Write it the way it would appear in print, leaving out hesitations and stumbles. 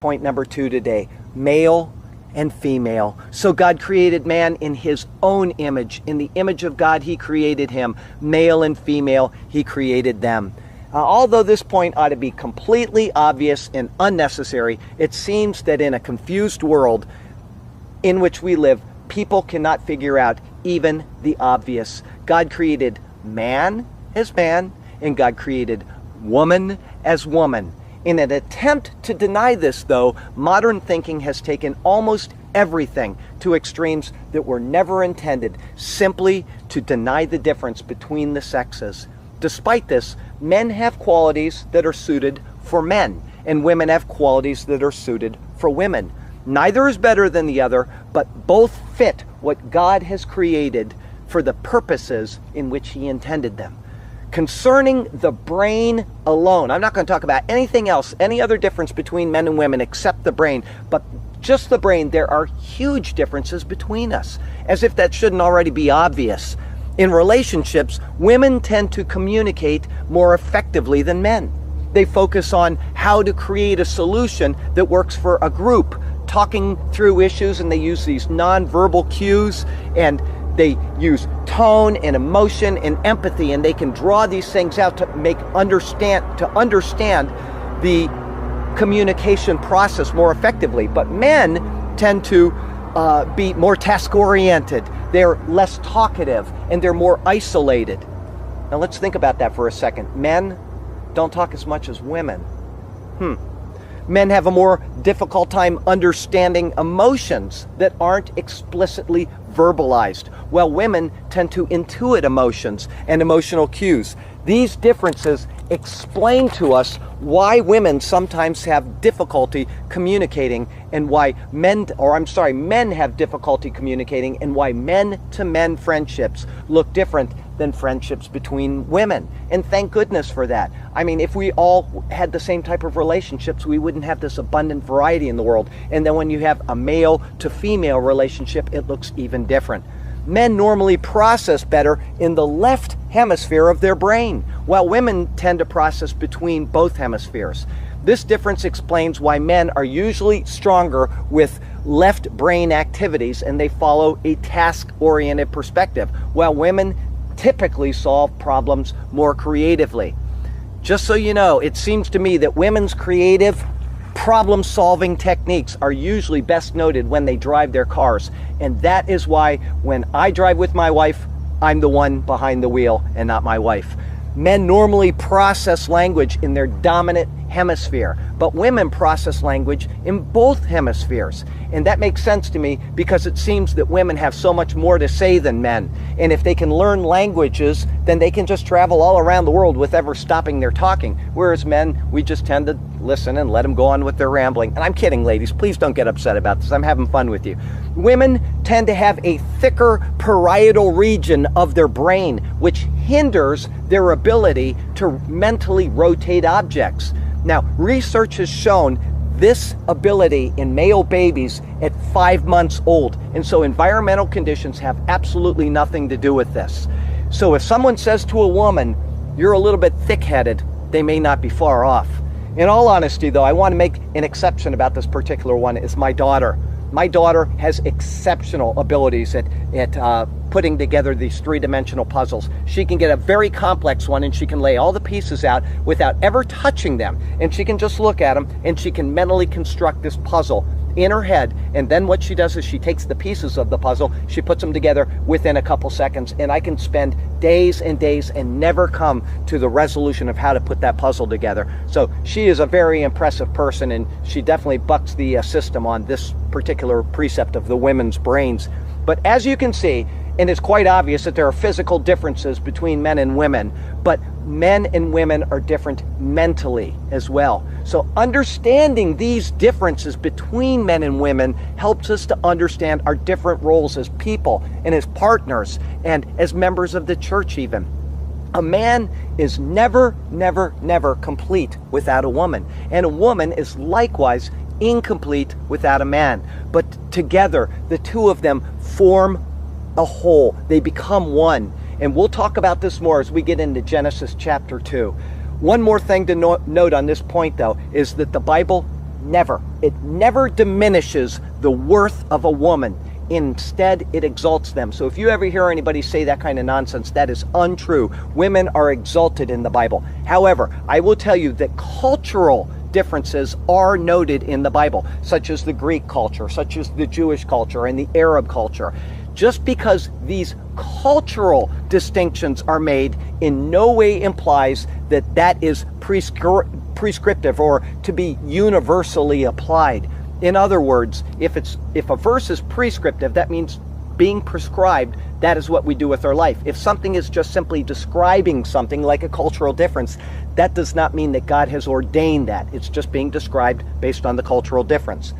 Point number 2 today, male and female. So God created man in his own image. In the image of God, he created him. Male and female, he created them. Although this point ought to be completely obvious and unnecessary, it seems that in a confused world in which we live, people cannot figure out even the obvious. God created man as man, and God created woman as woman. In an attempt to deny this, though, modern thinking has taken almost everything to extremes that were never intended, simply to deny the difference between the sexes. Despite this, men have qualities that are suited for men, and women have qualities that are suited for women. Neither is better than the other, but both fit what God has created for the purposes in which he intended them. Concerning the brain alone, I'm not going to talk about anything else, any other difference between men and women except the brain, but just the brain, there are huge differences between us, as if that shouldn't already be obvious. In relationships, women tend to communicate more effectively than men. They focus on how to create a solution that works for a group, talking through issues, and they use these nonverbal cues, and they use tone and emotion and empathy, and they can draw these things out to understand the communication process more effectively. But men tend to be more task-oriented. They're less talkative, and they're more isolated. Now let's think about that for a second. Men don't talk as much as women. Men have a more difficult time understanding emotions that aren't explicitly verbalized, while women tend to intuit emotions and emotional cues. These differences explain to us why women sometimes have difficulty communicating, and why men have difficulty communicating, and why men-to-men friendships look different than friendships between women. And thank goodness for that. I mean, if we all had the same type of relationships, we wouldn't have this abundant variety in the world. And then when you have a male to female relationship, it looks even different. Men normally process better in the left hemisphere of their brain, while women tend to process between both hemispheres. This difference explains why men are usually stronger with left brain activities, and they follow a task-oriented perspective, while women typically solve problems more creatively. Just so you know, it seems to me that women's creative problem-solving techniques are usually best noted when they drive their cars, and that is why when I drive with my wife, I'm the one behind the wheel and not my wife. Men normally process language in their dominant hemisphere, but women process language in both hemispheres. And that makes sense to me because it seems that women have so much more to say than men. And if they can learn languages, then they can just travel all around the world with ever stopping their talking. Whereas men, we just tend to listen and let them go on with their rambling. And I'm kidding, ladies. Please don't get upset about this. I'm having fun with you. Women tend to have a thicker parietal region of their brain, which hinders their ability to mentally rotate objects. Now, research has shown this ability in male babies at 5 months old. And so environmental conditions have absolutely nothing to do with this. So if someone says to a woman, "You're a little bit thick-headed," they may not be far off. In all honesty, though, I want to make an exception about this particular one. Is my daughter. My daughter has exceptional abilities at putting together these three-dimensional puzzles. She can get a very complex one, and she can lay all the pieces out without ever touching them. And she can just look at them, and she can mentally construct this puzzle in her head. And then what she does is she takes the pieces of the puzzle, she puts them together within a couple seconds, and I can spend days and days and never come to the resolution of how to put that puzzle together. So she is a very impressive person, and she definitely bucks the system on this particular precept of the women's brains. But as you can see, and it's quite obvious that there are physical differences between men and women, but men and women are different mentally as well. So understanding these differences between men and women helps us to understand our different roles as people and as partners and as members of the church even. A man is never complete without a woman, and a woman is likewise incomplete without a man. But together, the two of them form a whole. They become one. And we'll talk about this more as we get into Genesis chapter 2. One more thing to note on this point, though, is that the Bible Never. It never diminishes the worth of a woman. Instead, it exalts them. So if you ever hear anybody say that kind of nonsense, that is untrue. Women are exalted in the Bible. However, I will tell you that cultural differences are noted in the Bible, such as the Greek culture, such as the Jewish culture, and the Arab culture. Just because these cultural distinctions are made in no way implies that that is prescriptive or to be universally applied. In other words, if a verse is prescriptive, that means being prescribed. That is what we do with our life. If something is just simply describing something like a cultural difference, that does not mean that God has ordained that. It's just being described based on the cultural difference.